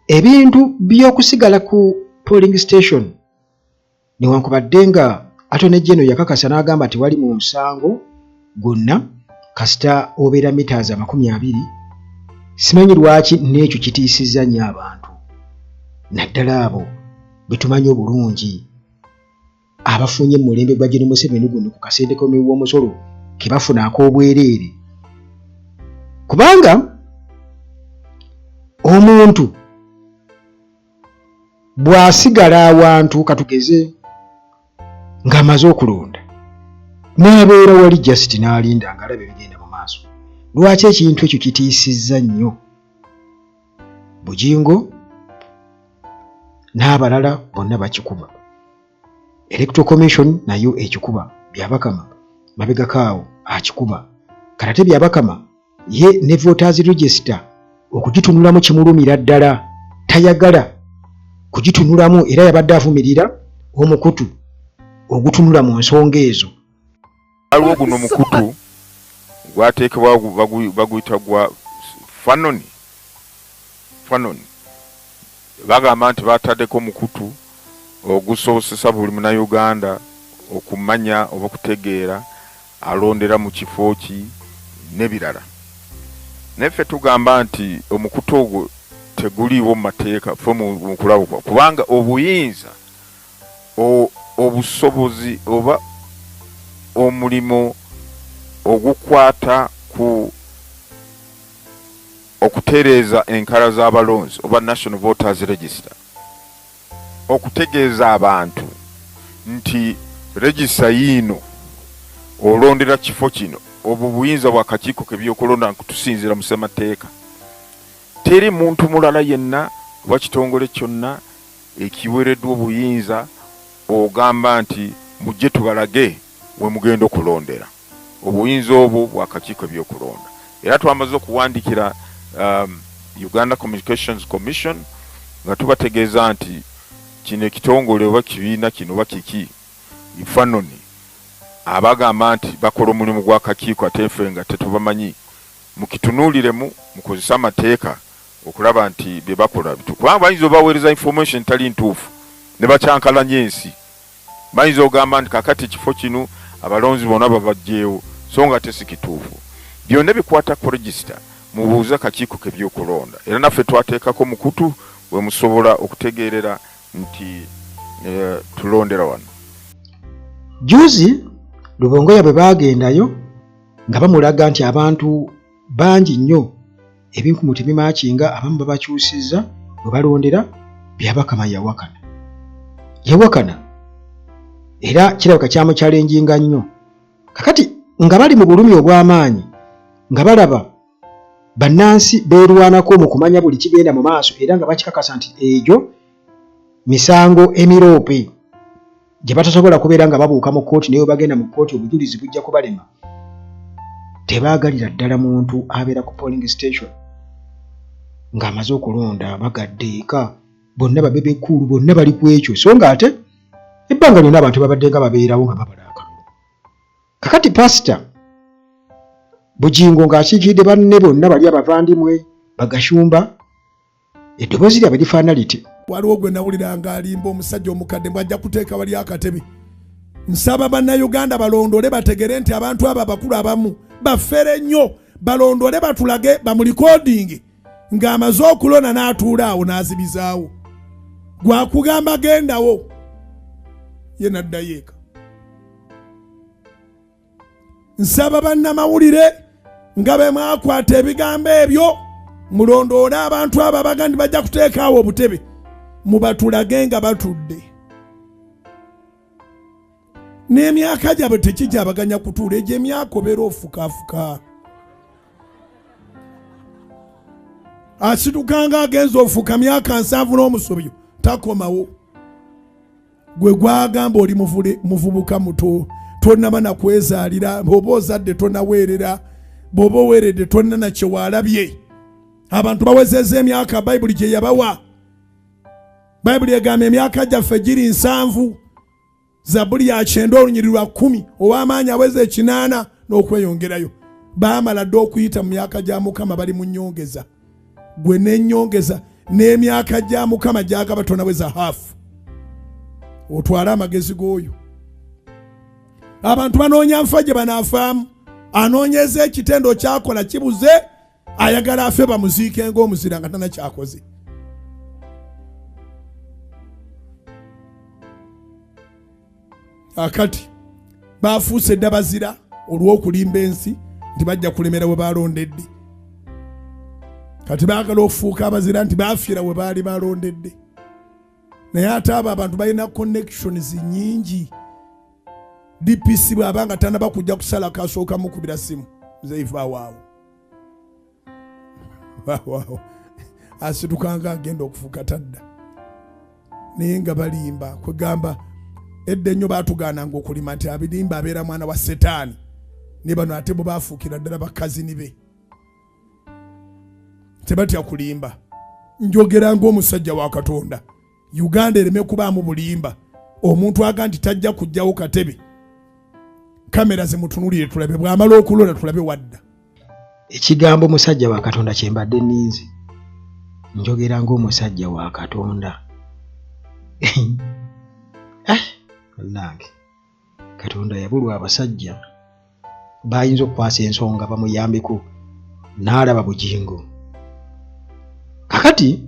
ebintu by'okusigala ku polling station newankubadde nga Attorney General yakakasa n'agamba nti wali mu musango gonna kasita obeera meters 20. Simanyi lwaki n'ekyo kitiisizza nnyo abantu naddala abo bwe tumanyi obulungi abafunye mu mulembe gwa General Museveni guno ku kasente w'omusolo ke bafuna ak'obwereere. Kubanga omuntu bw'asigala awantu katugeze ng'amaze okulonda n'abeera wali just n'alinda ng'alaba ebigenda mu maaso, lwaki ekintu ekyo kitiisizza nnyo Bujingo n'abalala bonna bakikuba. Electoral Commission nayo ekikuba, Byabakama mabegakaawo akikuba. Karate Byabakama ye ne voters register okugitunulamu kimulumira ddala, tayagala kugitunulamu era yabadde avumirira omukutu ogutunula mu nsonga ezo. Aliwo guno mukutu gwateekebwa baguyita gwa Fanoni. Bagamba nti bataddeko mukutu ogusobozesa buli Munnayuganda okumanya oba okutegeera alondera mu kifo ki n'ebirala. Neffe tugamba nti omukutu ogwo teguliiwo mu mateeka ffe mu kulabukwa, kubanga obuyinza obusobozi oba omulimo ogukwata ku okutereeza enkala z'abalonzi oba National Voters Register, okutegeeza abantu nti register yiino olondera kifo kino, obwo buyinza bwa kakiiko k'ebyokulonda nkutusinzira mu ssemateeka. Teri muntu mulala yenna oba kitongole kyonna ekiwereddwa obuyinza ogamba nti mujje tubalage we mugenda okulondera. Obuyinza obwo bwa kakiiko ebyokulonda. Era twamaze okuwandikira Uganda Communications Commission nga tubategeeza nti kino ekitongole oba kibiina kino oba kiki Fanoni abagamba nti bakola omulimu gwa kakiiko ate ffe nga tetubamanyi, mukitunuuliremu mukozesa amateeka okulaba nti bye bakola bitu. Kubanga bayinza obaweereza information tali ntuufu ne bakyankalanya ensi. Bayinza ogamba nti kakati ekifo kino abalonzi bonna babajjeewo so nga tesi kituufu. Byonna bikwata ku register mubuuza kakiiko k'ebyokulonda. Era naffe twateekako mukutu we musobola okutegeerera nti tulondera wano. Juzi Lubongoya bwe bagendayo nga bamulaga nti abantu bangi nnyo ebinkumu tebimakinga, abamu babakyusizza bwe balondera. Byabakama yawakana era kirabika kyamukyalenjinga nnyo. Kakati nga bali mu bulumi obw'amaanyi nga balaba bannansi beerwanako mu kumanya buli kigenda mu maaso era nga bakikakasa nti egyo misango emiroope gye batasobola kubeera nga babuuka mu kkooti naye bagenda mu kkooti obujulizi bujja kubalema. Tebaagalira ddala muntu abeera ku polling station ng'amaze okulonda bagadde eka bonna babebe ekkulu bonna bali ku ekyo, so nga ate ebbanga lyonna abantu babadde nga babeerawo nga babala akalulu. Kakati pasita Bujingo ng'akiikiridde banne bonna bali abavandimwe bagashumba, eddoboozi lyabwe lifaana liti. Waliwo gwe nawulira ng'alimba omusajja omukadde bw'ajja kuteeka wali akatebe. Nsaba bannayuganda balondole bategere nti abantu abo abakulu abamu baffere nnyo, balondole batulage bamulikodingi ng'amaze okulona n'atuula awo n'azibizaawo. Gwakugamba gendawo ye n'addayo eka. Nsaba bannamawulire nga be mwakwata ebigambo ebyo mulondoole abantu abo abagandi bajja kuteekaawo obutebe mubatulage nga batudde. N'emyaka gyabwe tekijabaganya kutuula, egyo emyaka obeera ofukaafuka. Asitukanga agenza ofuka myaka 7 n'omusobyo takomawo. Gwe gwagamba oli muvubuka muto tonnaba na kwezaalira, bw'oba ozadde tonnaweerera, bw'oba oweeredde tonna na kye waalabye. Abantu bawezezza emyaka Bayibuli gye yabawa. Bayibuli egamba emyaka gyaffe giri 7, Zabuli ya 9 olunyiriri lwa 10, ow'amaanyi aweze 8 n'okweyongerayo. Baamala dde okuyita mu myaka gya Mukama bali mu nnyongeza. gwe n'ennyongeza n'emyaka gya Mukama gy'agaba tonaweza hafu otwale amagezi g'oyo. Abantu banoonya nfa gye banaafaamu, anoonyeza ekitendo kyakola kibuze, ayagala afe bamuziike ng'omuzira nga tanakyakoze. Akati baafuuse dda bazira olw'okulimba ensi nti bajja kulemera we balondedde. Kati baagala okufuuka abazira nti baafiira we baali balondedde. Naye ate abo abantu balina connections nyingi. DPC bw'abanga tanaba kujja kusala kasooka mukubira simu nze iva waawo. Waawo asitukanga agenda okufuuka tadda. Naye nga balimba kwegamba edda ennyo baatugaananga okulima nti abirimba abeera mwana wa Setaani. Ne bano ate bo baafuukira ddala bakazini be. Tebatya kulimba. Njogera ng'omusajja wa Katonda. Uganda ereme kubaamu bulimba. Omuntu aga nti tajja kujjawo katebe. Kamera zimutunulire tulabe, bw'amala okulola tulabe wadda. Ekigambo musajja wa Katonda kyembadde nninzi. Njogera ng'omusajja wa Katonda. Nange Katonda yabulwa abasajja bayinza okukwasa ensonga bamuyambeko n'alaba bugingo. Kakati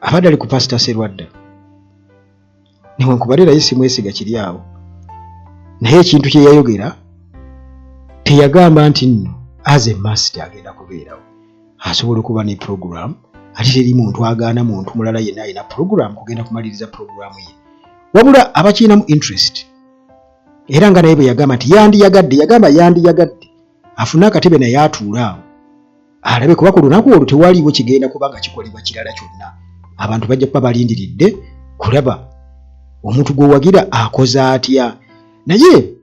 abadde ali ku Pastor Sserwadda newankubadde naye simwesiga kiri awo, naye ekintu kye yayogera teyagamba nti nno as a master agenda kubeerawo asobola okuba ne program ate teri muntu agaana muntu mulala yenna alina program kugenda kumaliriza program ye, wabula abakiinamu interest. Era nga naye bwe yagamba nti yandiyagadde afune akatebe naye atuula awo alabe kuba ku lunaku olwo tewaliiwo kigenda kubanga kikolebwa kirala kyonna. Abantu bajja kuba balindiridde kulaba omuntu gw'owagira akoze atya. Naye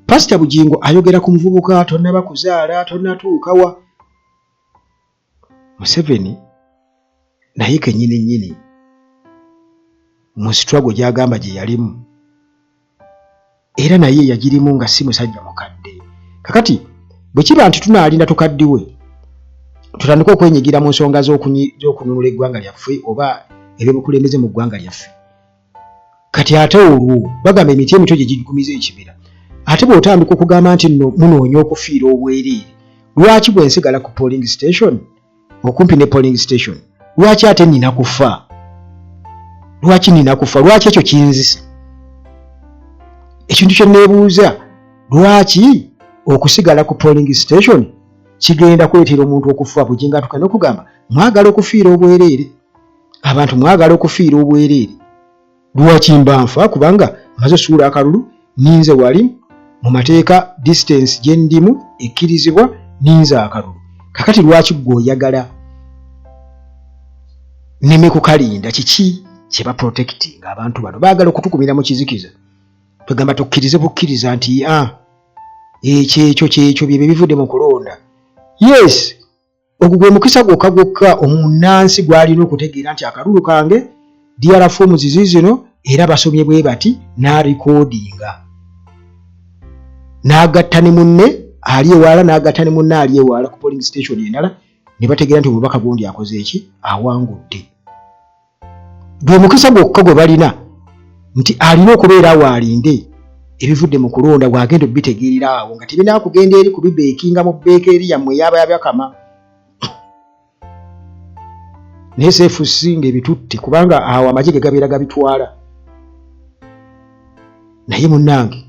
Pastor Bugingo ayogera ku muvubuka tonnaba kuzaala tonnatuukawa. Museveni naye kennyini mu struggle gy'agamba gye yalimu era naye yagirimu nga si musajja mukadde. Kakati bwe kiba nti tunaalinda tukaddiwe tutandika okwenyigira mu nsonga z'okununula eggwanga lyaffe oba eby'obukulembeze mu ggwanga lyaffe, kati ate olwo bagamba emiti emito gye gigumiza ekibira. Ate bw'otandika okugamba nti nno munoonya okufiira obwereere, lwaki bwe nsigala ku polling station okumpi ne polling station, lwaki ate nina kufa? Lwaki nina kufa? Lwaki ekyo kinzisa? Ekintu kye neebuuza, lwaki okusigala ku polling station kigenda kuleetera omuntu okufa? Bugingo atukana okugamba mwagala okufiira obwereere, abantu mwagala okufiira obwereere. Lwaki mba nfa? Kubanga maze osuula akalulu ninze wali mu mateeka distance gye ndimu ekkirizibwa ninze akalulu. Kakati lwaki gw'oyagala neme kukalinda? Kiki kye baprotecting abantu bano? Baagala okutukumira mu kizikiza. Tugamba tukkirize bukkiriza nti ekyo bye bivudde mu kulonda. Yes, ogwo gwe mukisa gwokka omunnansi gw'alina okutegeera nti akalulu kange DRA forms zizino era basomye bwe bati n'alikodinga. N'agatta ne munne ali ewala n'agatta ne munne ali ewala ku polling station endala ne bategeera nti omubaka gundi akoze eki? Awangudde. Gwe mukisa gwokka gwe balina nti alina okubeera awo alinde ebivudde mu kulonda bw'agenda obitegeerera awo nga tebinaakugenda eri kubibeekinga mu beeka eri yammwe yabyakama. Naye SFC ng'ebitutte kubanga awo amagye ge gabeera gabitwala. Naye munnange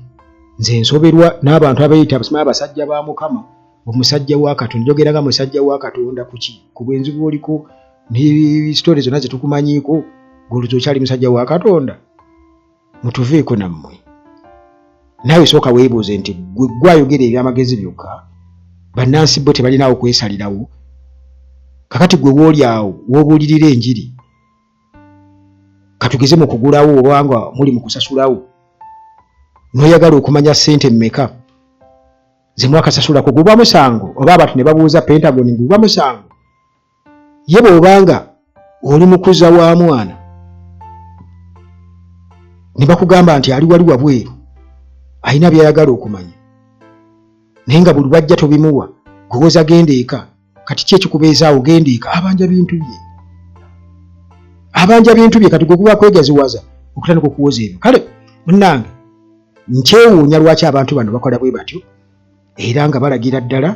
nze nsoberwa n'abantu abayita abasajja ba Mukama, omusajja wa Katonda. Njogeraga musajja wa Katonda kuki? Ku bwenzi bw'oliko ne stories zonna ze tukumanyiiko, gwe okyali musajja wa Katonda? Mutuveeko nammwe. Naawe sooka weebuuze nti gwe gwayogera ebyamagezi byokka, bannansi bo tebalinaawo kwesalirawo. Kakati gwe wooli awo w'obuulirira enjiri, katugeze mu kugulawo obanga muli mu kusasulawo, n'oyagala okumanya ssente mmeka ze mwakasasulako, gubwa musango. Oba abantu ne babuuza Pentagon gubwa musango. Ye bw'obanga oli mukuza wa mwana ne bakugamba nti ali wali wabweru alina byayagala okumanya, naye nga buli lwajja tobimuwa goza genda eka kati ki ekikubeezaawo genda eka abanja bintu bye kati gwe kuba kwegaziwaza okutandika okuwoza ebyo kale munnange nkyewuunya lwaki abantu bano bakola bwe batyo era nga balagira ddala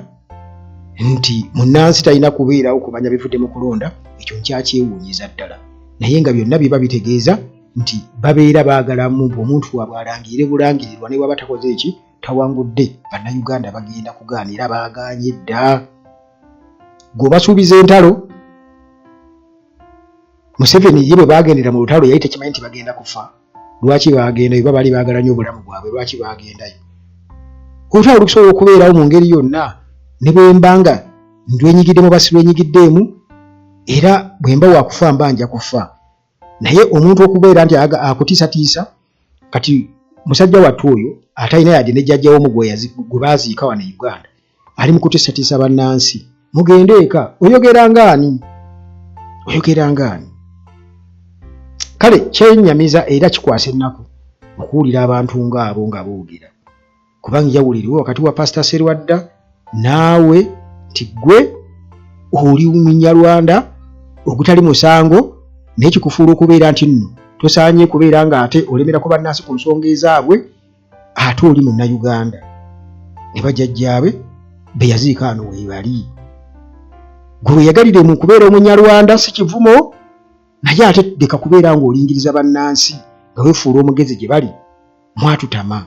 nti munnansi talina kubeerawo kumanya bivudde mu kulonda ekyo nkyakyewuunyiza ddala naye nga byonna biba bitegeeza nti babeera baagalamu omuntu waabwe alangirire bulangirirwa ne waba takoze eki tawangudde bannayuganda bagenda kugaanira baaganye dda gweobasuubiza entalo Museveni ye bwe bagendera mu lutalo yali tekimanyi nti bagenda kufa lwaki bagendayo baba bali baagala nnyo obulamu bwabwe lwaki bagendayo olutalo lukusobola okubeerawo mu ngeri yonna ne bwe mbanga ndwenyigiddemu basirwenyigiddeemu era bwe mba waakufa mba nja kufa naye omuntu okubeera nti akutiisatiisa kati musajja wattu oyo atalina yadde ne jjajjawo mu gwe baaziika wano e Uganda ali mu kutiisatiisa bannansi mugende eka oyogera ngaani kale kyennyamiza era kikwasa ennaku okuwulira abantu ng'abo nga boogera kubanga njawuliriwo wakati wa Pastor Sserwadda naawe nti gwe oli Munyarwanda ogutali musango naye kikufuula okubeera nti nno tosaanye kubeera ng'ate olemerako bannansi ku nsonga ezaabwe ate oli Munnayuganda ne bajjajjaabe be yaziika ano weebali gwe weyagalire mu kubeera Omunyarwanda si kivumo naye ate leka kubeera ng'olingiriza bannansi nga weefuula omugezi gye bali mwatutama